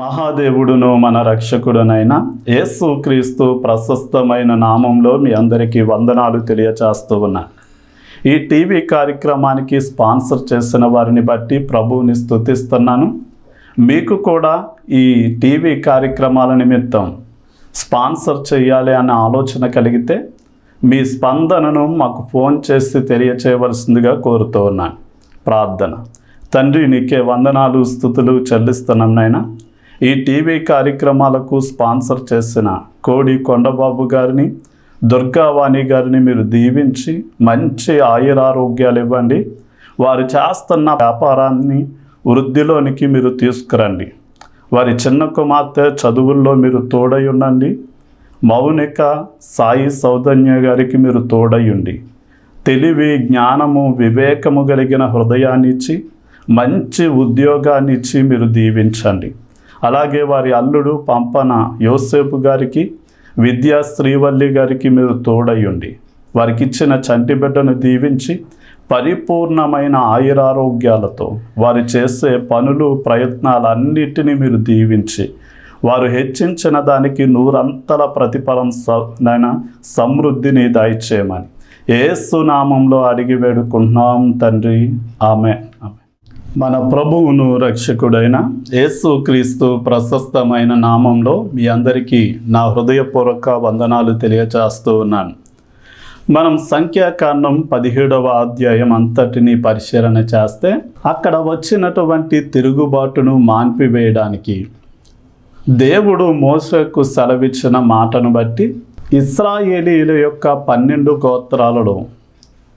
మహాదేవుడును మన రక్షకుడునైన యేసుక్రీస్తు ప్రశస్తమైన నామంలో మీ అందరికీ వందనాలు తెలియచేస్తూ ఉన్నా. ఈ టీవీ కార్యక్రమానికి స్పాన్సర్ చేసిన వారిని బట్టి ప్రభువుని స్తుతిస్తున్నాను. మీకు కూడా ఈ టీవీ కార్యక్రమాల నిమిత్తం స్పాన్సర్ చేయాలి అనే ఆలోచన కలిగితే మీ స్పందనను మాకు ఫోన్ చేసి తెలియచేయవలసిందిగా కోరుతూ ఉన్నాను. ప్రార్థన. తండ్రి, నీకే వందనాలు స్తుతులు చెల్లిస్తున్నాం నాయనా. ఈ టీవీ కార్యక్రమాలకు స్పాన్సర్ చేసిన కోడి కొండబాబు గారిని, దుర్గావాణి గారిని మీరు దీవించి మంచి ఆయురారోగ్యాలు ఇవ్వండి. వారు చేస్తున్న వ్యాపారాన్ని వృద్ధిలోనికి మీరు తీసుకురండి. వారి చిన్న కుమార్తె చదువుల్లో మీరు తోడై ఉండండి. మౌనిక, సాయి సౌజన్య గారికి మీరు తోడయ్యుండి తెలివి, జ్ఞానము, వివేకము కలిగిన హృదయాన్ని ఇచ్చి మంచి ఉద్యోగాన్ని ఇచ్చి మీరు దీవించండి. అలాగే వారి అల్లుడు పంపన యోసేపు గారికి, విద్యా శ్రీవల్లి గారికి మీరు తోడయ్యుండి వారికి ఇచ్చిన చంటి బిడ్డను దీవించి పరిపూర్ణమైన ఆయురారోగ్యాలతో వారు చేసే పనులు, ప్రయత్నాలన్నిటినీ మీరు దీవించి వారు హెచ్చించిన దానికి నూరంతల ప్రతిఫలం సమృద్ధిని దయచేయమని యేసు నామంలో అడిగి వేడుకుంటున్నాం తండ్రి. ఆమేన్. మన ప్రభువును రక్షకుడైన యేసుక్రీస్తు ప్రశస్తమైన నామంలో మీ అందరికీ నా హృదయపూర్వక వందనాలు తెలియచేస్తూ ఉన్నాను. మనం సంఖ్యాకాండం 17వ అధ్యాయం అంతటిని పరిశీలన చేస్తే అక్కడ వచ్చినటువంటి తిరుగుబాటును మాన్పివేయడానికి దేవుడు మోషేకు సెలవిచ్చిన మాటను బట్టి ఇశ్రాయేలీయుల యొక్క 12 గోత్రాలలో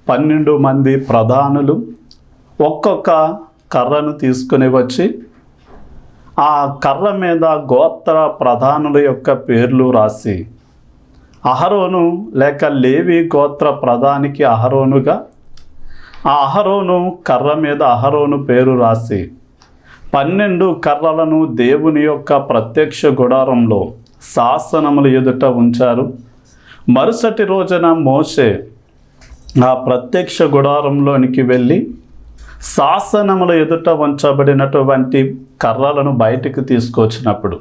12 మంది ప్రధానులు ఒక్కొక్క కర్రను తీసుకుని వచ్చి ఆ కర్ర మీద గోత్ర ప్రధానుల యొక్క పేర్లు రాసి అహరోను లేక లేవి గోత్ర ప్రధానికి అహరోనుగా, ఆ అహరోను కర్ర మీద అహరోను పేరు రాసి 12 కర్రలను దేవుని యొక్క ప్రత్యక్ష గుడారంలో శాసనముల ఎదుట ఉంచారు. మరుసటి రోజున మోషే ఆ ప్రత్యక్ష గుడారంలోనికి వెళ్ళి శాసనముల ఎదుట ఉంచబడినటువంటి కర్రలను బయటికి తీసుకొచ్చినప్పుడు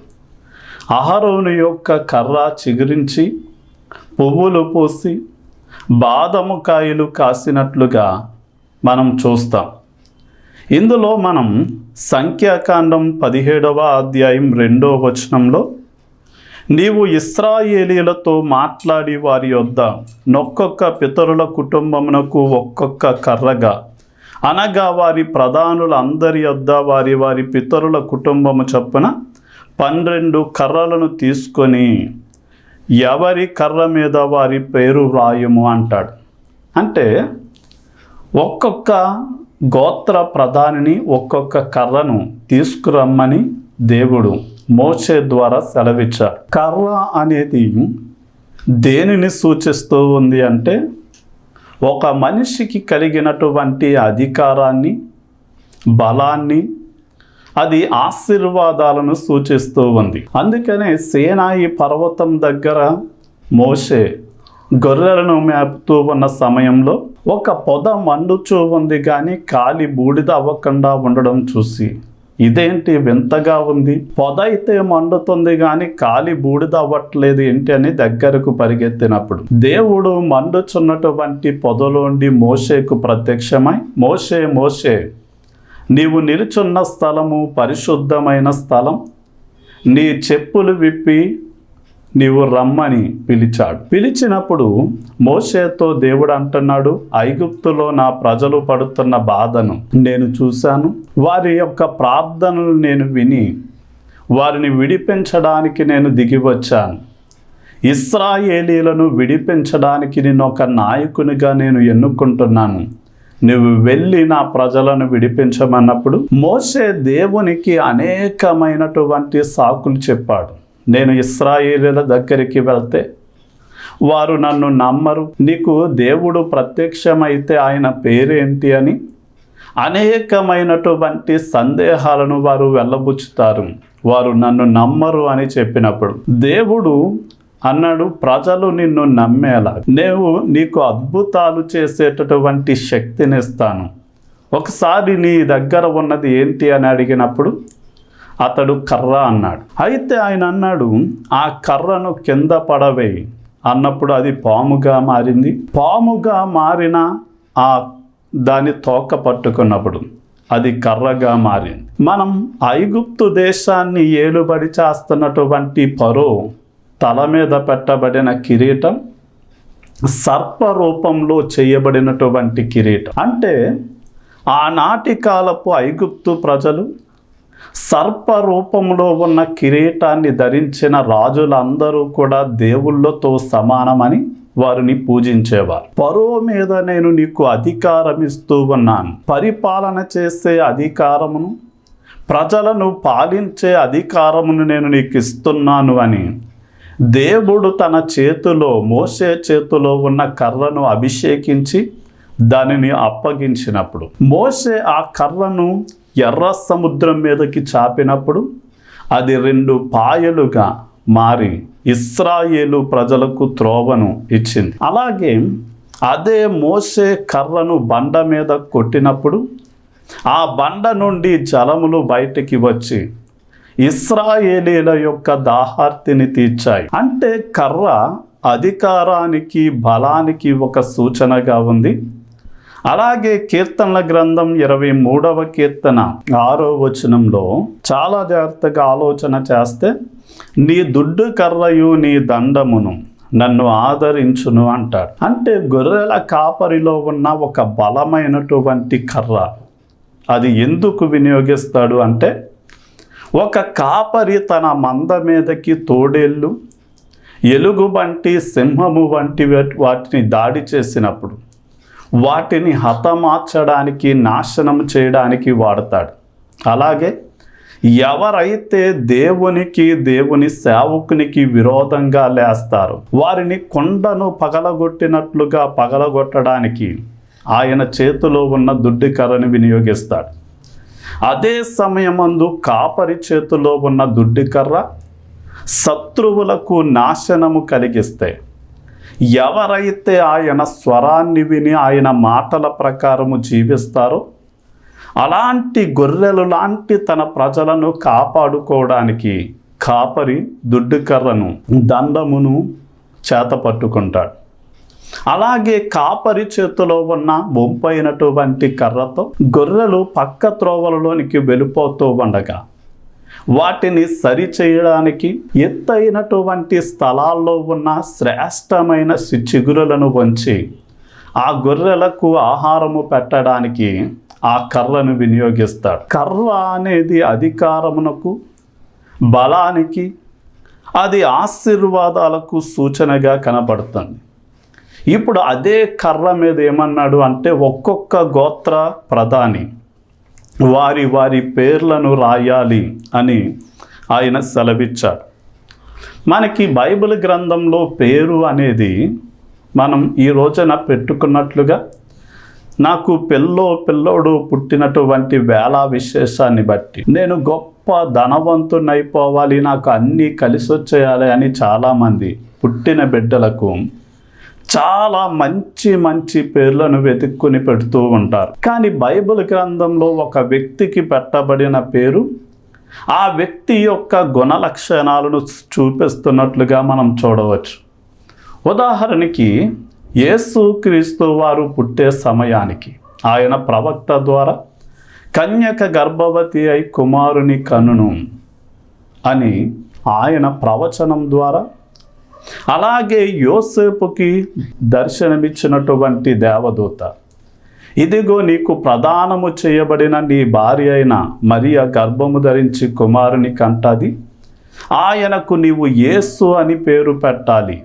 అహరోను యొక్క కర్ర చిగురించి పువ్వులు పూసి బాదము కాయలు కాసినట్లుగా మనం చూస్తాం. ఇందులో మనం సంఖ్యాకాండం 17వ అధ్యాయం 2వ వచనంలో నీవు ఇశ్రాయేలీలతో మాట్లాడి వారి యొద్ద ఒక్కొక్క పితరుల కుటుంబమునకు ఒక్కొక్క కర్రగా, అనగా వారి ప్రధానుల అందరి యొద్ద వారి వారి పితరుల కుటుంబము చొప్పున 12 కర్రలను తీసుకొని ఎవరి కర్ర మీద వారి పేరు వ్రాయము అంటాడు. అంటే ఒక్కొక్క గోత్ర ప్రధానిని ఒక్కొక్క కర్రను తీసుకురమ్మని దేవుడు మోషే ద్వారా సెలవిచ్చాడు. కర్ర అనేది దేనిని సూచిస్తూ ఉంది అంటే ఒక మనిషికి కలిగినటువంటి అధికారాన్ని, బలాన్ని, అది ఆశీర్వాదాలను సూచిస్తూ ఉంది. అందుకనే సీనాయి పర్వతం దగ్గర మోషే గొర్రెలను మేపుతూ ఉన్న సమయంలో ఒక పొద మండుచూ ఉంది కానీ కాలి బూడిద అవ్వకుండా ఉండడం చూసి ఇదేంటి వింతగా ఉంది, పొద అయితే మండుతుంది కానీ కాలి బూడిద అవ్వట్లేదు ఏంటి అని దగ్గరకు పరిగెత్తినప్పుడు దేవుడు మండుచున్నటువంటి పొదలోండి మోషేకు ప్రత్యక్షమై, మోషే మోషే, నీవు నిలుచున్న స్థలము పరిశుద్ధమైన స్థలం, నీ చెప్పులు విప్పి నీవు రమ్మని పిలిచాడు. పిలిచినప్పుడు మోషేతో దేవుడు అంటున్నాడు, ఐగుప్తులో నా ప్రజలు పడుతున్న బాధను నేను చూశాను, వారి యొక్క ప్రార్థనలు నేను విని వారిని విడిపించడానికి నేను దిగి వచ్చాను. ఇశ్రాయేలీలను విడిపించడానికి నేను ఒక నాయకునిగా నేను ఎన్నుకుంటున్నాను, నువ్వు వెళ్ళి నా ప్రజలను విడిపించమన్నప్పుడు మోషే దేవునికి అనేకమైనటువంటి సాకులు చెప్పాడు. నేను ఇశ్రాయేలీల దగ్గరికి వెళ్తే వారు నన్ను నమ్మరు, నీకు దేవుడు ప్రత్యక్షమైతే ఆయన పేరేంటి అని అనేకమైనటువంటి సందేహాలను వారు వెళ్ళబుచ్చుతారు, వారు నన్ను నమ్మరు అని చెప్పినప్పుడు దేవుడు అన్నాడు, ప్రజలు నిన్ను నమ్మేలా నీకు అద్భుతాలు చేసేటటువంటి శక్తినిస్తాను. ఒకసారి నీ దగ్గర ఉన్నది ఏంటి అని అడిగినప్పుడు అతడు కర్ర అన్నాడు. అయితే ఆయన అన్నాడు, ఆ కర్రను కింద పడవేయి అన్నప్పుడు అది పాముగా మారింది. పాముగా మారిన ఆ దాని తోక పట్టుకున్నప్పుడు అది కర్రగా మారింది. మనం ఐగుప్తు దేశాన్ని ఏలుబడి చేస్తున్నటువంటి ఫరో తల మీద పెట్టబడిన కిరీటం సర్ప రూపంలో చేయబడినటువంటి కిరీటం. అంటే ఆనాటి కాలపు ఐగుప్తు ప్రజలు సర్ప రూపంలో ఉన్న కిరీటాన్ని ధరించిన రాజులందరూ కూడా దేవుళ్ళతో సమానమని వారిని పూజించేవారు. ఫరో మీద నేను నీకు అధికారం ఇస్తూ ఉన్నాను, పరిపాలన చేసే అధికారమును, ప్రజలను పాలించే అధికారమును నేను నీకు ఇస్తున్నాను అని దేవుడు తన చేతిలో, మోషే చేతిలో ఉన్న కర్రను అభిషేకించి దానిని అప్పగించినప్పుడు, మోషే ఆ కర్రను ఎర్ర సముద్రం మీదకి చాపినప్పుడు అది 2 పాయలుగా మారి ఇశ్రాయేలు ప్రజలకు త్రోవను ఇచ్చింది. అలాగే అదే మోషే కర్రను బండ మీద కొట్టినప్పుడు ఆ బండ నుండి జలములు బయటికి వచ్చి ఇశ్రాయేలీల యొక్క దాహార్తిని తీర్చాయి. అంటే కర్ర అధికారానికి, బలానికి ఒక సూచనగా ఉంది. అలాగే కీర్తనల గ్రంథం 23వ కీర్తన 6వ వచనంలో చాలా జాగ్రత్తగా ఆలోచన చేస్తే, నీ దుడ్డు కర్రయు నీ దండమును నన్ను ఆదరించును అంటాడు. అంటే గొర్రెల కాపరిలో ఉన్న ఒక బలమైనటువంటి కర్ర అది ఎందుకు వినియోగిస్తాడు అంటే, ఒక కాపరి తన మంద మీదకి తోడేళ్ళు, ఎలుగుబంటి, సింహము వంటి వాటిని దాడి చేసినప్పుడు వాటిని హతమార్చడానికి, నాశనం చేయడానికి వాడతాడు. అలాగే ఎవరైతే దేవునికి, దేవుని సేవకునికి విరోధంగా లేస్తారో వారిని కొండను పగలగొట్టినట్లుగా పగలగొట్టడానికి ఆయన చేతిలో ఉన్న దుడ్డు కర్రని వినియోగిస్తాడు. అదే సమయమందు కాపరి చేతిలో ఉన్న దుడ్డు కర్ర శత్రువులకు నాశనము కలిగిస్తాయి. ఎవరైతే ఆయన స్వరాన్ని విని ఆయన మాటల ప్రకారము జీవిస్తారో అలాంటి గొర్రెలు లాంటి తన ప్రజలను కాపాడుకోవడానికి కాపరి దుడ్డు కర్రను, దండమును చేత పట్టుకుంటాడు. అలాగే కాపరి చేతిలో ఉన్న బొంపైనటువంటి కర్రతో గొర్రెలు పక్క త్రోవలలోనికి వెళ్ళిపోతూ ఉండగా వాటిని సరిచేయడానికి ఎత్తైనటువంటి స్థలాల్లో ఉన్న శ్రేష్టమైన చిగురులను వంచి ఆ గొర్రెలకు ఆహారము పెట్టడానికి ఆ కర్రను వినియోగిస్తాడు. కర్ర అనేది అధికారమునకు, బలానికి, అది ఆశీర్వాదాలకు సూచనగా కనబడుతుంది. ఇప్పుడు అదే కర్ర మీద ఏమన్నాడు అంటే, ఒక్కొక్క గోత్ర ప్రధాని వారి వారి పేర్లను రాయాలి అని ఆయన సెలవిచ్చాడు. మనకి బైబిల్ గ్రంథంలో పేరు అనేది మనం ఈ రోజున పెట్టుకున్నట్లుగా, నాకు పిల్లోడు పుట్టినటువంటి వేళ విశేషాన్ని బట్టి నేను గొప్ప ధనవంతునైపోవాలి, నాకు అన్నీ కలిసి వచ్చేయాలి అని చాలామంది పుట్టిన బిడ్డలకు చాలా మంచి మంచి పేర్లను వెతుక్కుని పెడుతూ ఉంటారు. కానీ బైబిల్ గ్రంథంలో ఒక వ్యక్తికి పెట్టబడిన పేరు ఆ వ్యక్తి యొక్క గుణ లక్షణాలను చూపిస్తున్నట్లుగా మనం చూడవచ్చు. ఉదాహరణకి యేసుక్రీస్తు వారు పుట్టే సమయానికి ఆయన ప్రవక్త ద్వారా కన్యక గర్భవతి అయి కుమారుని కనును అని ఆయన ప్రవచనం ద్వారా, అలాగే యోసేపుకి దర్శనమిచ్చినటువంటి దేవదూత, ఇదిగో నీకు ప్రదానము చేయబడిన నీ భార్య అయిన మరియ గర్భము ధరించి కుమారుని కంటది, ఆయనకు నీవు యేసు అని పేరు పెట్టాలి.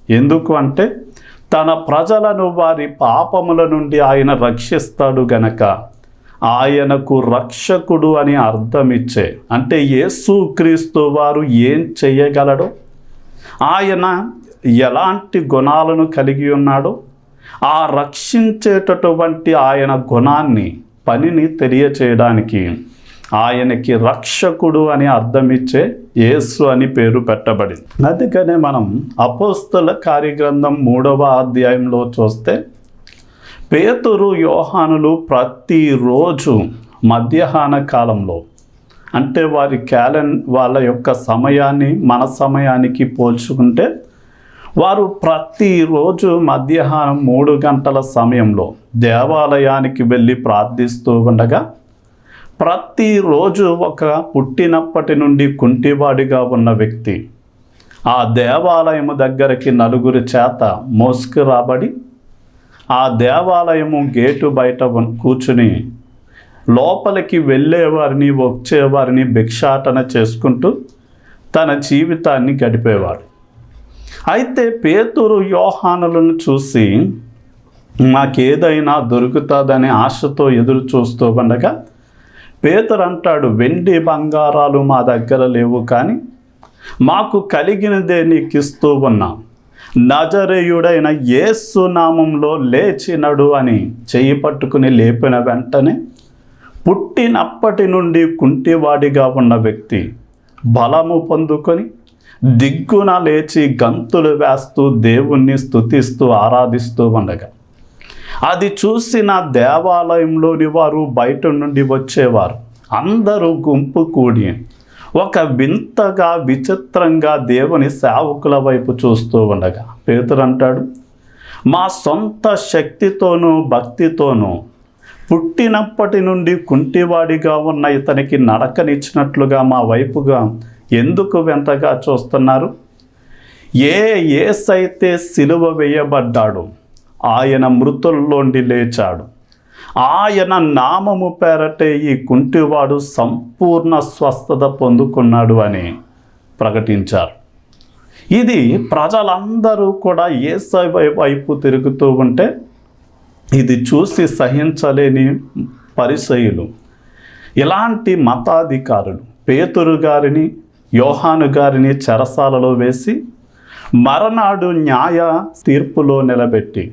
ఎందుకు అంటే తన ప్రజలను వారి పాపముల నుండి ఆయన రక్షిస్తాడు గనక ఆయనకు రక్షకుడు అని అర్థమిచ్చే, అంటే యేసుక్రీస్తు వారు ఏం చెయ్యగలడో, ఆయన ఎలాంటి గుణాలను కలిగి ఉన్నాడో ఆ రక్షించేటటువంటి ఆయన గుణాన్ని, పనిని తెలియచేయడానికి ఆయనకి రక్షకుడు అని అర్థమిచ్చే యేసు అని పేరు పెట్టబడింది. అందుకనే మనం అపోస్తల కార్యగ్రంథం 3వ అధ్యాయంలో చూస్తే పేతురు, యోహానులు ప్రతిరోజు మధ్యాహ్న కాలంలో అంటే వాళ్ళ యొక్క సమయాన్ని మన సమయానికి పోల్చుకుంటే వారు ప్రతిరోజు మధ్యాహ్నం 3 గంటల సమయంలో దేవాలయానికి వెళ్ళి ప్రార్థిస్తూ ఉండగా, ప్రతిరోజు ఒక పుట్టినప్పటి నుండి కుంటివాడిగా ఉన్న వ్యక్తి ఆ దేవాలయము దగ్గరికి నలుగురి చేత మోసుకురాబడి ఆ దేవాలయము గేటు బయట కూర్చుని లోపలికి వెళ్ళేవారిని వచ్చేవారిని భిక్షాటన చేసుకుంటూ తన జీవితాన్ని గడిపేవాడు. అయితే పేతురు యోహానులను చూసి మాకేదైనా దొరుకుతుందనే ఆశతో ఎదురు చూస్తూ ఉండగా పేతురు అంటాడు, వెండి బంగారాలు మా దగ్గర లేవు, కానీ మాకు కలిగినదే నీకు ఇస్తూ ఉన్నాం. నజరేయుడైన యేసు నామంలో లేచినడు అని చెయ్యి పట్టుకుని లేపిన వెంటనే పుట్టినప్పటి నుండి కుంటివాడిగా ఉన్న వ్యక్తి బలము పొందుకొని దిగ్గున లేచి గంతులు వేస్తూ దేవుణ్ణి స్తుతిస్తూ ఆరాధిస్తూ ఉండగా అది చూసిన దేవాలయంలోని వారు బయట నుండి వచ్చేవారు అందరూ గుంపు కూడి ఒక వింతగా విచిత్రంగా దేవుని సేవకుల వైపు చూస్తూ ఉండగా పేతురు అంటాడు, మా సొంత శక్తితోనూ భక్తితోనూ పుట్టినప్పటి నుండి కుంటివాడిగా ఉన్న ఇతనికి నడకనిచ్చినట్లుగా మా వైపుగా ఎందుకు వింతగా చూస్తున్నారు? యేసైతే సిలువ వేయబడ్డాడు, ఆయన మృతుల్లోండి లేచాడు, ఆయన నామము పేరటే ఈ కుంటివాడు సంపూర్ణ స్వస్థత పొందుకున్నాడు అని ప్రకటించారు. ఇది ప్రజలందరూ కూడా యేసయ్య వైపు తిరుగుతూ ఉంటే ఇది చూసి సహించలేని పరిసయ్యులు, ఇలాంటి మతాధికారులు పేతురు గారిని యోహాను గారిని చెరసాలలో వేసి మరనాడు న్యాయ తీర్పులో నిలబెట్టి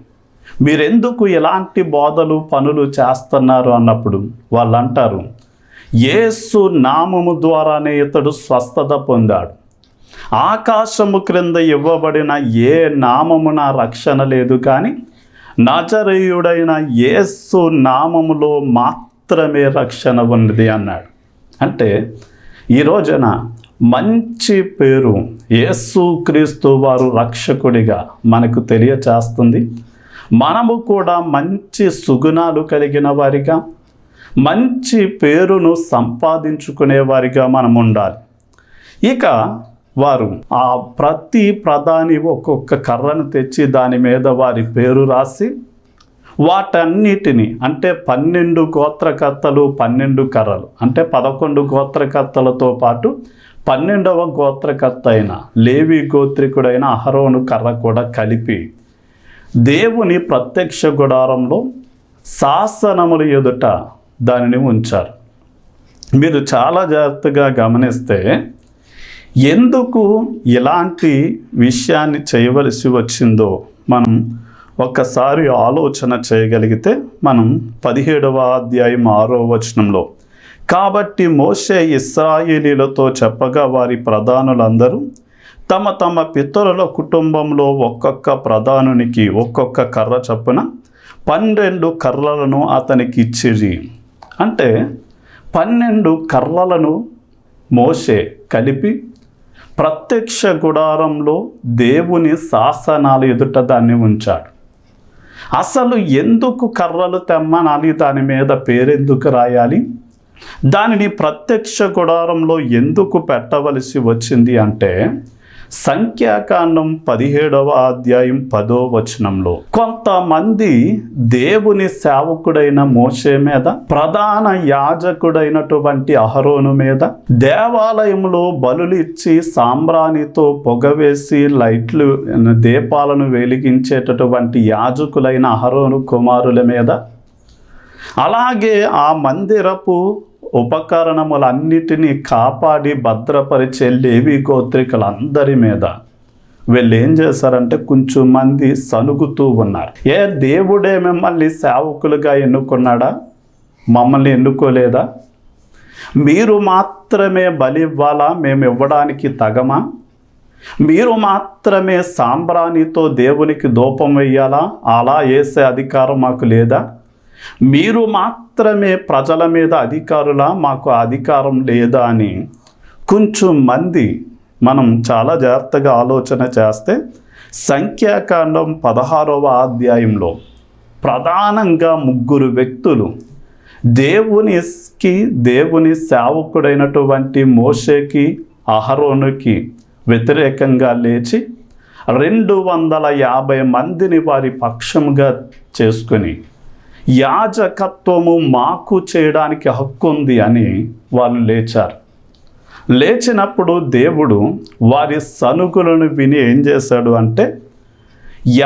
మీరెందుకు ఇలాంటి బోధలు పనులు చేస్తున్నారు అన్నప్పుడు వాళ్ళు అంటారు, యేసు నామము ద్వారానే ఇతడు స్వస్థత పొందాడు, ఆకాశము క్రింద ఇవ్వబడిన ఏ నామమున రక్షణ లేదు, కానీ నజరేయుడైన యేసు నామములో మాత్రమే రక్షణ ఉన్నది అన్నాడు. అంటే ఈ రోజున మంచి పేరు యేసుక్రీస్తు వారు రక్షకుడిగా మనకు తెలియచేస్తుంది. మనము కూడా మంచి సుగుణాలు కలిగిన వారిగా మంచి పేరును సంపాదించుకునే వారిగా మనం ఉండాలి. ఇక వారు ఆ ప్రతి ప్రధాని ఒక్కొక్క కర్రను తెచ్చి దాని మీద వారి పేరు రాసి వాటన్నిటిని అంటే 12 గోత్రకర్తలు 12 కర్రలు అంటే 11 గోత్రకర్తలతో పాటు 12వ గోత్రకర్త అయిన లేవి గోత్రికుడైన అహరోను కర్ర కూడా కలిపి దేవుని ప్రత్యక్ష గుడారంలో శాసనముల ఎదుట దానిని ఉంచారు. మీరు చాలా జాగ్రత్తగా గమనిస్తే ఎందుకు ఇలాంటి విషయాన్ని చేయవలసి వచ్చిందో మనం ఒక్కసారి ఆలోచన చేయగలిగితే మనం 17వ అధ్యాయం 6వ వచనంలో, కాబట్టి మోషే ఇశ్రాయేలీలతో చెప్పగా వారి ప్రధానులందరూ తమ తమ పితరుల కుటుంబంలో ఒక్కొక్క ప్రధానునికి ఒక్కొక్క కర్ర చొప్పున 12 కర్రలను అతనికి ఇచ్చిరి. అంటే 12 కర్రలను మోషే కలిపి ప్రత్యక్ష గుడారంలో దేవుని శాసనాలు ఎదుట దాన్ని ఉంచాడు. అసలు ఎందుకు కర్రలు తెమ్మనాలి, దాని మీద పేరెందుకు రాయాలి, దానిని ప్రత్యక్ష గుడారంలో ఎందుకు పెట్టవలసి వచ్చింది అంటే సంఖ్యాకాండం 17వ అధ్యాయం 10వ వచనంలో కొంతమంది దేవుని సేవకుడైన మోషే మీద, ప్రధాన యాజకుడైనటువంటి అహరోను మీద దేవాలయంలో బలులు ఇచ్చి సాంబ్రాణితో పొగవేసి లైట్లు దీపాలను వెలిగించేటటువంటి యాజకులైన అహరోను కుమారుల మీద, అలాగే ఆ మందిరపు ఉపకరణములన్నిటినీ కాపాడి భద్రపరిచే లేవి గోత్రికులందరి మీద వీళ్ళు ఏం చేశారంటే కొంచెం మంది సనుగుతూ ఉన్నారు. దేవుడే మిమ్మల్ని సేవకులుగా ఎన్నుకున్నాడా, మమ్మల్ని ఎన్నుకోలేదా, మీరు మాత్రమే బలి ఇవ్వాలా, మేము ఇవ్వడానికి తగమా, మీరు మాత్రమే సాంబ్రాణితో దేవునికి ధూపం వేయాలా, అలా వేసే అధికారం మాకు లేదా, మీరు మాత్రమే ప్రజల మీద అధికారులా, మాకు అధికారం లేదా అని కొంచెం మంది మనం చాలా జాగ్రత్తగా ఆలోచన చేస్తే సంఖ్యాకాండం 16వ అధ్యాయంలో ప్రధానంగా 3 వ్యక్తులు దేవుని సేవకుడైనటువంటి మోషేకి, అహరోనుకి వ్యతిరేకంగా లేచి 250 మందిని వారి పక్షంగా చేసుకొని యాజకత్వము మాకు చేయడానికి హక్కు ఉంది అని వాళ్ళు లేచారు. లేచినప్పుడు దేవుడు వారి సనుగులను విని ఏం చేశాడు అంటే,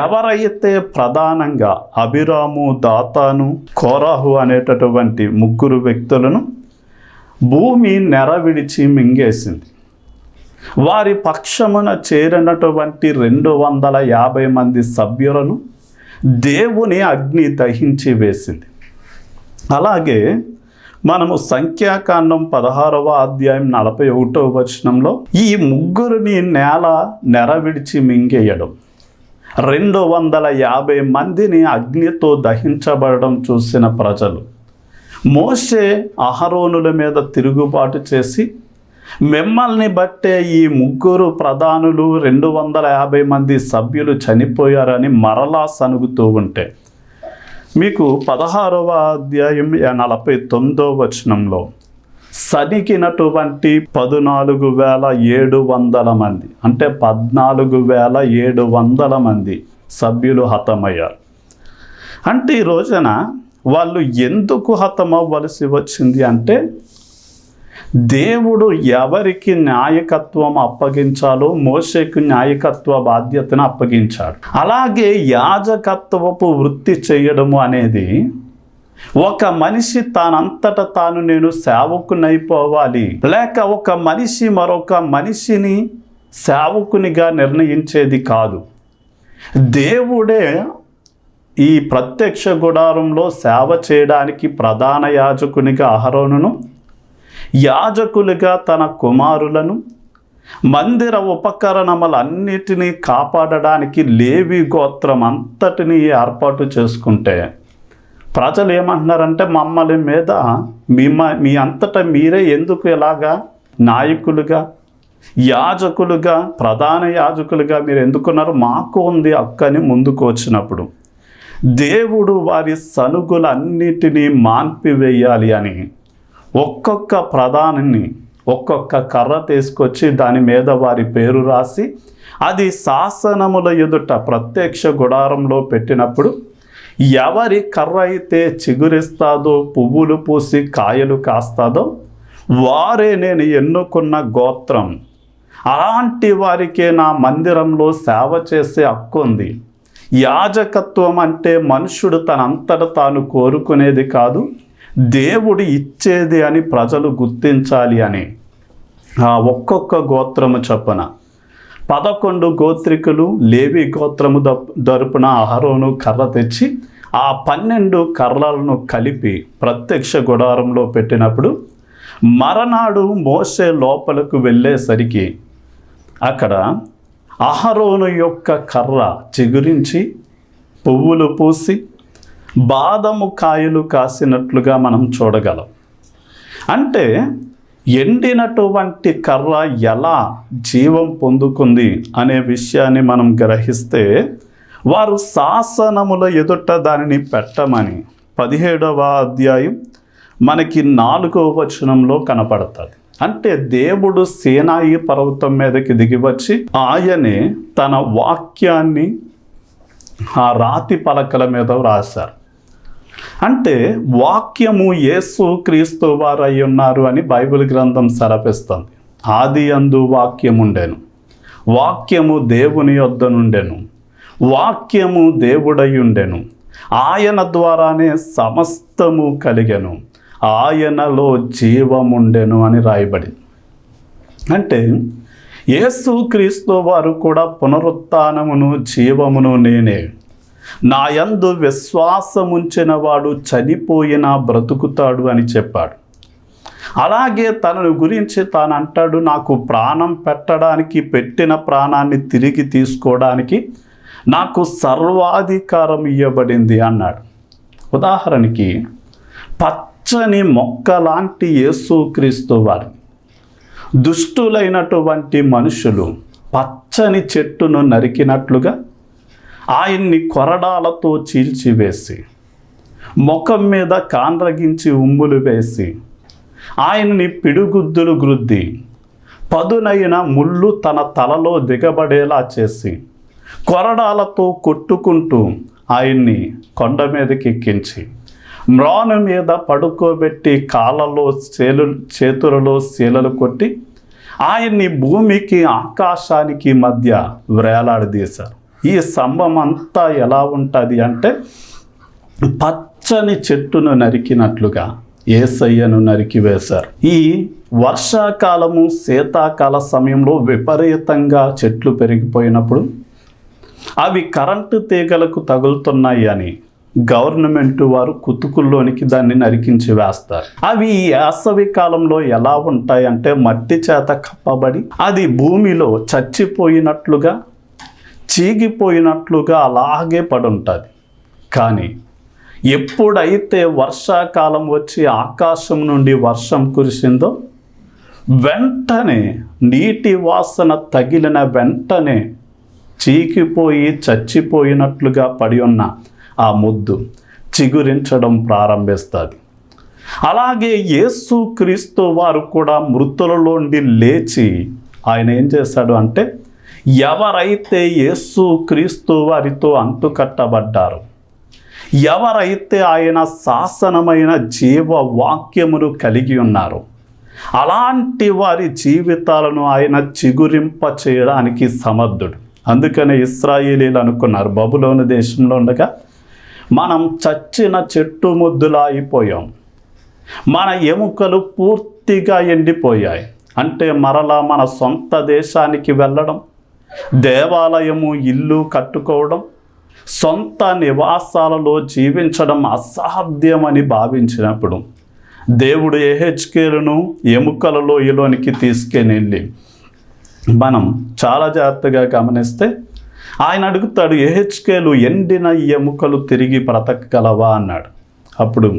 ఎవరైతే ప్రధానంగా అబిరాము, దాతాను, కోరాహు అనేటటువంటి 3 వ్యక్తులను భూమి నెరవిడిచి మింగేసింది. వారి పక్షమున చేరినటువంటి 250 మంది సభ్యులను దేవుని అగ్ని దహించి వేసింది. అలాగే మనము సంఖ్యాకాండం 16వ అధ్యాయం 41వ వచనంలో ఈ 3 నేల నెరవిడిచి మింగేయడం, 250 మందిని అగ్నితో దహించబడడం చూసిన ప్రజలు మోషే, అహరోనుల మీద తిరుగుబాటు చేసి, మిమ్మల్ని బట్టే ఈ 3 ప్రధానులు 250 మంది సభ్యులు చనిపోయారని మరలా సనుగుతూ ఉంటే, మీకు 16వ అధ్యాయం 49వ వచనంలో సనికినటువంటి 14,700 మంది, అంటే 14,700 మంది సభ్యులు హతమయ్యారు. అంటే ఈ రోజున వాళ్ళు ఎందుకు హతమవ్వలసి వచ్చింది అంటే, దేవుడు ఎవరికి నాయకత్వం అప్పగించాలో మోషేకు నాయకత్వ బాధ్యతను అప్పగించాడు. అలాగే యాజకత్వపు వృత్తి చేయడము అనేది ఒక మనిషి తానంతట తాను నేను సేవకునైపోవాలి, లేక ఒక మనిషి మరొక మనిషిని సేవకునిగా నిర్ణయించేది కాదు. దేవుడే ఈ ప్రత్యక్ష గుడారంలో సేవ చేయడానికి ప్రధాన యాజకునిగా అహరోనును, యాజకులుగా తన కుమారులను, మందిర ఉపకరణములన్నిటినీ కాపాడడానికి లేవి గోత్రం అంతటినీ ఏర్పాటు చేసుకుంటే, ప్రజలు ఏమంటున్నారంటే, మమ్మల్ని మీద మీ అంతటా మీరే ఎందుకు ఇలాగా నాయకులుగా, యాజకులుగా, ప్రధాన యాజకులుగా మీరు ఎందుకున్నారు, మాకు ఉంది హక్కు అని ముందుకు వచ్చినప్పుడు దేవుడు వారి సనుగులన్నిటినీ మాన్పివేయాలి అని ఒక్కొక్క ప్రధానిని ఒక్కొక్క కర్ర తీసుకొచ్చి దాని మీద వారి పేరు రాసి అది శాసనముల ఎదుట ప్రత్యక్ష గుడారంలో పెట్టినప్పుడు ఎవరి కర్ర అయితే చిగురిస్తాదో, పువ్వులు పూసి కాయలు కాస్తాదో వారే నేను ఎన్నుకున్న గోత్రం, అలాంటి వారికే నా మందిరంలో సేవ చేసే హక్కు ఉంది. యాజకత్వం అంటే మనుషుడు తనంతట తాను కోరుకునేది కాదు, దేవుడు ఇచ్చేది అని ప్రజలు గుర్తించాలి అని ఆ ఒక్కొక్క గోత్రము చొప్పున 11 గోత్రికులు లేవి గోత్రము తరపున అహరోను కర్ర తెచ్చి ఆ 12 కర్రలను కలిపి ప్రత్యక్ష గుడారంలో పెట్టినప్పుడు మరనాడు మోషే లోపలకు వెళ్ళేసరికి అక్కడ అహరోను యొక్క కర్ర చిగురించి పువ్వులు పూసి బాదము కాయలు కాసినట్లుగా మనం చూడగలం. అంటే ఎండినటువంటి కర్ర ఎలా జీవం పొందుకుంది అనే విషయాన్ని మనం గ్రహిస్తే, వారు శాసనముల ఎదుట దానిని పెట్టమని 17వ అధ్యాయం మనకి 4వ వచనంలో కనపడుతుంది. అంటే దేవుడు సీనాయి పర్వతం మీదకి దిగివచ్చి ఆయనే తన వాక్యాన్ని ఆ రాతి పలకల మీద రాశారు. అంటే వాక్యము యేసు క్రీస్తు వారు అయి ఉన్నారు అని బైబిల్ గ్రంథం సెలవిస్తుంది. ఆది యందు వాక్యముండెను, వాక్యము దేవుని యొద్ద నుండెను, వాక్యము దేవుడై ఉండెను, ఆయన ద్వారానే సమస్తము కలిగెను, ఆయనలో జీవముండెను అని రాయబడింది. అంటే యేసు క్రీస్తు వారు కూడా పునరుత్థానమును జీవమును నేనే, నా యందు విశ్వాసముంచిన వాడు చనిపోయినా బ్రతుకుతాడు అని చెప్పాడు. అలాగే తనను గురించి తాను అంటాడు, నాకు ప్రాణం పెట్టడానికి పెట్టిన ప్రాణాన్ని తిరిగి తీసుకోవడానికి నాకు సర్వాధికారం ఇవ్వబడింది అన్నాడు. ఉదాహరణకి పచ్చని మొక్క లాంటి యేసుక్రీస్తు వారు దుష్టులైనటువంటి మనుషులు పచ్చని చెట్టును నరికినట్లుగా ఆయన్ని కొరడాలతో చీల్చివేసి ముఖం మీద కాండ్రగించి ఉమ్ములు వేసి ఆయన్ని పిడుగుద్దులు గ్రుద్ది పదునైన ముళ్ళు తన తలలో దిగబడేలా చేసి కొరడాలతో కొట్టుకుంటూ ఆయన్ని కొండ మీదకి ఎక్కించి మ్రాను మీద పడుకోబెట్టి కాళ్ళలో చేతులలో శీలలు కొట్టి ఆయన్ని భూమికి ఆకాశానికి మధ్య వేలాడదీశారు. ఈ స్తంభం అంతా ఎలా ఉంటుంది అంటే పచ్చని చెట్టును నరికినట్లుగా యేసయ్యను నరికివేశారు. ఈ వర్షాకాలము శీతాకాల సమయంలో విపరీతంగా చెట్లు పెరిగిపోయినప్పుడు అవి కరెంటు తీగలకు తగులుతున్నాయి అని గవర్నమెంట్ వారు కుతుకుల్లోనికి దాన్ని నరికించి వేస్తారు. అవి ఈ వేసవి కాలంలో ఎలా ఉంటాయి అంటే మట్టి చేత కప్పబడి అది భూమిలో చచ్చిపోయినట్లుగా చీగిపోయినట్లుగా అలాగే పడుంటుంది. కానీ ఎప్పుడైతే వర్షాకాలం వచ్చి ఆకాశం నుండి వర్షం కురిసిందో వెంటనే నీటి వాసన తగిలిన వెంటనే చీకిపోయి చచ్చిపోయినట్లుగా పడి ఉన్న ఆ ముద్దు చిగురించడం ప్రారంభిస్తుంది. అలాగే యేసుక్రీస్తు వారు కూడా మృతులలోండి లేచి ఆయన ఏం చేశాడు అంటే ఎవరైతే యేసుక్రీస్తు వారితో అంటుకట్టబడ్డారో, ఎవరైతే ఆయన శాసనమైన జీవ వాక్యమును కలిగి ఉన్నారో అలాంటి వారి జీవితాలను ఆయన చిగురింప చేయడానికి సమర్థుడు. అందుకనే ఇశ్రాయేలీలు అనుకున్నారు, బబులోను దేశంలో ఉండగా మనం చచ్చిన చెట్టు ముద్దులా అయిపోయాం, మన ఎముకలు పూర్తిగా ఎండిపోయాయి. అంటే మరలా మన సొంత దేశానికి వెళ్ళడం, దేవాలయము ఇల్లు కట్టుకోవడం, సొంత నివాసాలలో జీవించడం అసాధ్యమని భావించినప్పుడు దేవుడు యెహెజ్కేలును ఎముకల లోయలోనికి తీసుకెళ్ళి మనం చాలా జాగ్రత్తగా గమనిస్తే ఆయన అడుగుతాడు, యెహెజ్కేలు ఎండిన ఎముకలు తిరిగి బ్రతకగలవా అన్నాడు. అప్పుడు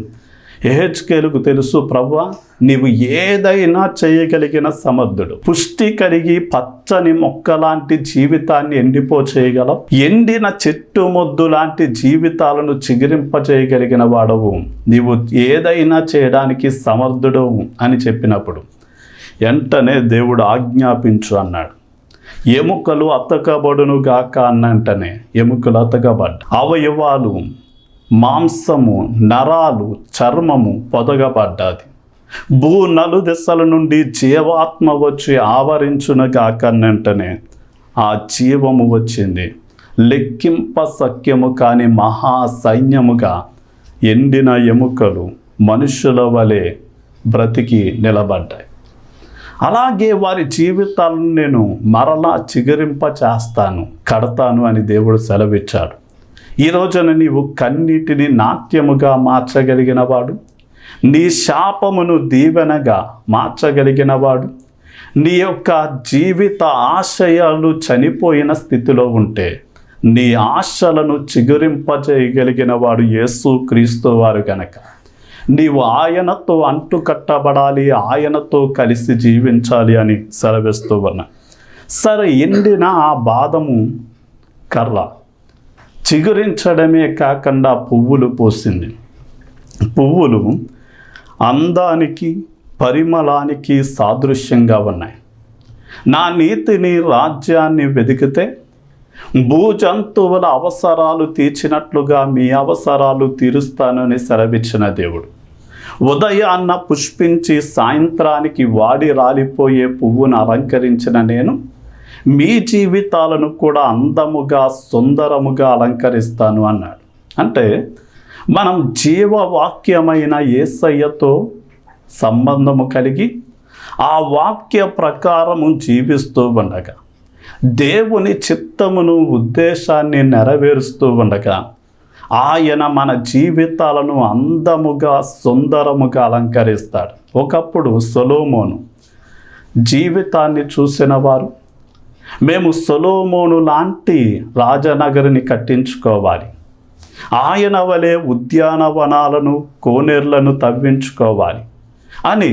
యెహెజ్కేలుకు తెలుసు, ప్రభువా నీవు ఏదైనా చేయగలిగిన సమర్థుడు, పుష్టి కలిగి పచ్చని మొక్క లాంటి జీవితాన్ని ఎండిపోచేయగలవు, ఎండిన చెట్టు మొద్దు లాంటి జీవితాలను చిగురింపచేయగలిగిన వాడవు, నీవు ఏదైనా చేయడానికి సమర్థుడవు అని చెప్పినప్పుడు వెంటనే దేవుడు ఆజ్ఞాపించు అన్నాడు. ఎముకలు అతకబడును గాక అన్నంటనే ఎముకలు అతకబడ్డ, అవయవాలు, మాంసము, నరాలు, చర్మము పొదగబడ్డాది. భూ నలుదిశల నుండి జీవాత్మ వచ్చి ఆవరించును గాక అన్నంటనే ఆ జీవము వచ్చింది. లెక్కింప సఖ్యము కాని మహా సైన్యముగా ఎండిన ఎముకలు మనుషుల వలె బ్రతికి నిలబడ్డాయి. అలాగే వారి జీవితాలను నేను మరలా చిగురింప చేస్తాను, కడతాను అని దేవుడు సెలవిచ్చాడు. ఈ రోజున నీవు కన్నీటిని నాట్యముగా మార్చగలిగిన వాడు, నీ శాపమును దీవెనగా మార్చగలిగిన వాడు, నీ యొక్క జీవిత ఆశయాలు చనిపోయిన స్థితిలో ఉంటే నీ ఆశలను చిగురింపజేయగలిగిన వాడు యేసుక్రీస్తు వారు గనక నీవు ఆయనతో అంటుకట్టబడాలి, ఆయనతో కలిసి జీవించాలి అని సెలవిస్తూ ఉన్నా. సరే, ఎండిన ఆ బాదము కర్ర చిగురించడమే కాకుండా పువ్వులు పూసింది. పువ్వులు అందానికి పరిమళానికి సాదృశ్యంగా ఉన్నాయి. నా నీతిని రాజ్యాన్ని వెతికితే భూజంతువుల అవసరాలు తీర్చినట్లుగా మీ అవసరాలు తీరుస్తానని సెలవిచ్చిన దేవుడు, ఉదయాన్న పుష్పించి సాయంత్రానికి వాడి రాలిపోయే పువ్వును అలంకరించిన నేను మీ జీవితాలను కూడా అందముగా సుందరముగా అలంకరిస్తాను అన్నాడు. అంటే మనం జీవవాక్యమైన యేసయ్యతో సంబంధము కలిగి ఆ వాక్య ప్రకారము జీవిస్తూ ఉండగా, దేవుని చిత్తమును ఉద్దేశాన్ని నెరవేరుస్తూ ఉండగా ఆయన మన జీవితాలను అందముగా సుందరముగా అలంకరిస్తాడు. ఒకప్పుడు సొలొమోను జీవితాన్ని చూసిన వారు, మేము సొలొమోను లాంటి రాజనగరిని కట్టించుకోవాలి, ఆయన వలె ఉద్యానవనాలను కోనేర్లను తవ్వించుకోవాలి అని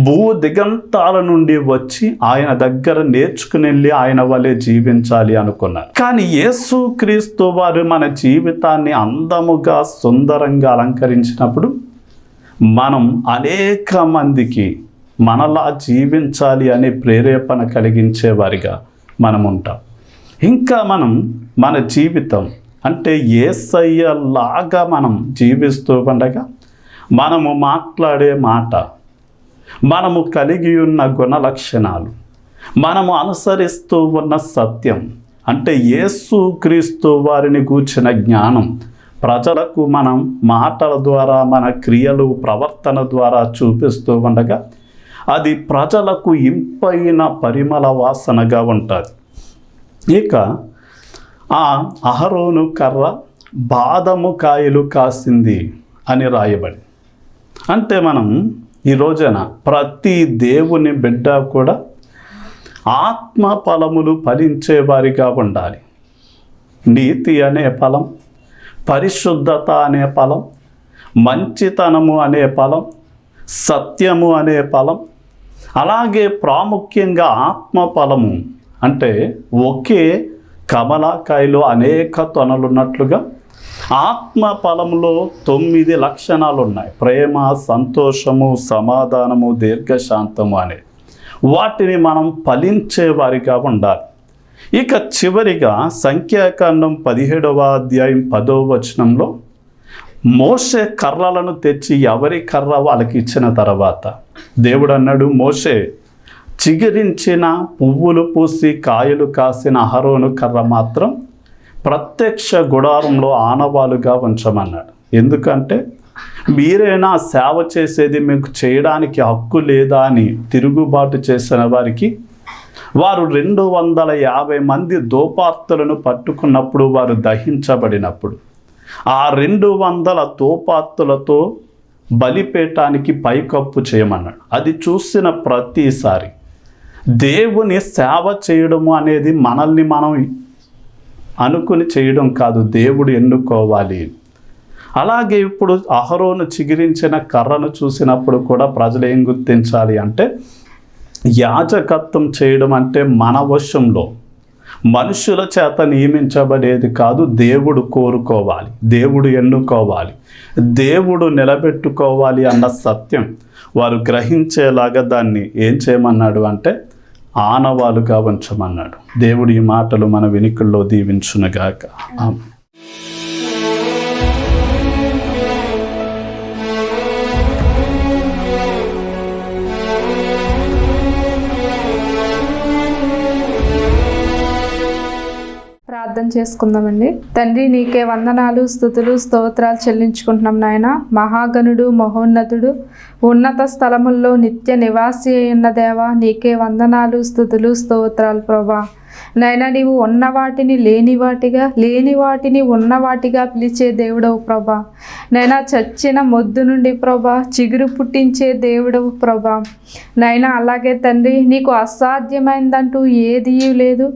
భూ దిగంతాల నుండి వచ్చి ఆయన దగ్గర నేర్చుకుని వెళ్ళి ఆయన వలె జీవించాలి అనుకున్నారు. కానీ యేసుక్రీస్తు వారు మన జీవితాన్ని అందముగా సుందరంగా అలంకరించినప్పుడు మనం అనేక మందికి మనలా జీవించాలి అనే ప్రేరేపణ కలిగించేవారిగా మనం ఉంటాం. ఇంకా మనం మన జీవితం అంటే యేసయ్యలాగా మనం జీవిస్తూ ఉండగా మనము మాట్లాడే మాట, మనము కలిగి ఉన్న గుణ లక్షణాలు, మనము అనుసరిస్తూ ఉన్న సత్యం అంటే యేసుక్రీస్తు వారిని గూర్చిన జ్ఞానం ప్రజలకు మనం మాటల ద్వారా, మన క్రియలు, ప్రవర్తన ద్వారా చూపిస్తూ ఉండగా అది ప్రజలకు ఇంపైన పరిమళ వాసనగా ఉంటుంది. ఇక ఆ అహరోను కర్ర బాదము కాయలు కాసింది అని రాయబడి, అంటే మనం ఈ రోజున ప్రతి దేవుని బిడ్డ కూడా ఆత్మ ఫలములు ఫలించేవారిగా ఉండాలి. నీతి అనే ఫలం, పరిశుద్ధత అనే ఫలం, మంచితనము అనే ఫలం, సత్యము అనే ఫలం, అలాగే ప్రాముఖ్యంగా ఆత్మ ఫలము అంటే ఒకే కమలాకాయలో అనేక తొనలున్నట్లుగా ఆత్మ ఫలంలో 9 లక్షణాలు ఉన్నాయి. ప్రేమ, సంతోషము, సమాధానము, దీర్ఘశాంతము అనే వాటిని మనం ఫలించే వారిగా ఉండాలి. ఇక చివరిగా సంఖ్యాకాండం 17వ అధ్యాయం 10వ వచనంలో మోషే కర్రలను తెచ్చి ఎవరి కర్ర వాళ్ళకి ఇచ్చిన తర్వాత దేవుడు అన్నాడు, మోషే చిగురించిన పువ్వులు పూసి కాయలు కాసిన అహరోను కర్ర మాత్రం ప్రత్యక్ష గుడారంలో ఆనవాలుగా ఉంచమన్నాడు. ఎందుకంటే మీరేనా సేవ చేసేది, మీకు చేయడానికి హక్కు లేదా అని తిరుగుబాటు చేసిన వారికి వారు 250 మంది దోపార్తులను పట్టుకున్నప్పుడు, వారు దహించబడినప్పుడు ఆ 200 దోపార్తులతో బలిపీఠానికి పైకప్పు చేయమన్నాడు. అది చూసిన ప్రతిసారి దేవుని సేవ చేయడము అనేది మనల్ని మనం అనుకుని చేయడం కాదు, దేవుడు ఎన్నుకోవాలి. అలాగే ఇప్పుడు అహరోను చిగిరించిన కర్రను చూసినప్పుడు కూడా ప్రజలు ఏం గుర్తించాలి అంటే, యాజకత్వం చేయడం అంటే మన వశంలో మనుషుల చేత నియమించబడేది కాదు, దేవుడు కోరుకోవాలి, దేవుడు ఎన్నుకోవాలి, దేవుడు నిలబెట్టుకోవాలి అన్న సత్యం వారు గ్రహించేలాగా దాన్ని ఏం చేయమన్నాడు అంటే ఆనవాలుగా ఉంచమన్నాడు. దేవుడి ఈ మాటలు మన వినికిల్లో దీవించునుగాక. ఆమేన్. ప్రార్థన చేసుకుందామండి. తండ్రి, నీకే వందనాలు, స్తుతులు, స్తోత్రాలు చెల్లించుకుంటున్నాం నాయన. మహాగణుడు, మహోన్నతుడు, ఉన్నత స్థలముల్లో నిత్య నివాసి అయిన దేవా, నీకే వందనాలు, స్తుతులు, స్తోత్రాలు ప్రభా. నైనా నీవు ఉన్న వాటిని లేని వాటిగా, లేని వాటిని ఉన్న వాటిగా పిలిచే దేవుడవు ప్రభా. నైనా చచ్చిన మొద్దు నుండి ప్రభా చిగురు పుట్టించే దేవుడవు ప్రభా. నైనా అలాగే తండ్రి, నీకు అసాధ్యమైందంటూ ఏదీ లేదు,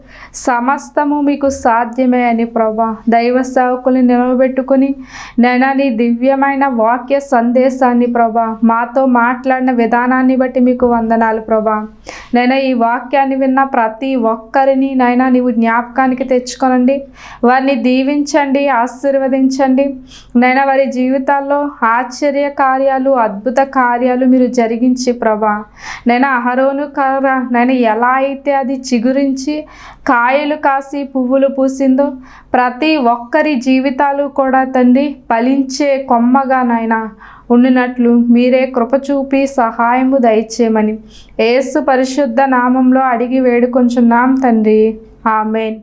సమస్తము మీకు సాధ్యమే అని ప్రభా దైవ సేవకుల్ని నిలబెట్టుకుని నైనా నీ దివ్యమైన వాక్య సందేశాన్ని ప్రభా మాతో మాట్లాడిన విధానాన్ని బట్టి మీకు వందనాలు ప్రభా. నైనా ఈ వాక్యాన్ని విన్న ప్రతి ఒక్కరిని నైనా నీవు జ్ఞాపకానికి తెచ్చుకోనండి, వారిని దీవించండి, ఆశీర్వదించండి. నైనా వారి జీవితాల్లో ఆశ్చర్య కార్యాలు, అద్భుత కార్యాలు మీరు జరిగించి ప్రభా. నైనా అహరోను కర్ర నైనా ఎలా అయితే అది చిగురించి కాయలు కాసి పువ్వులు పూసిందో, ప్రతి ఒక్కరి జీవితాలు కూడా తండ్రి ఫలించే కొమ్మగా నాయనా ఉండినట్లు మీరే కృప చూపి సహాయము దయచేయమని యేసు పరిశుద్ధ నామంలో అడిగి వేడుకొంచున్నాం తండ్రి. ఆమేన్.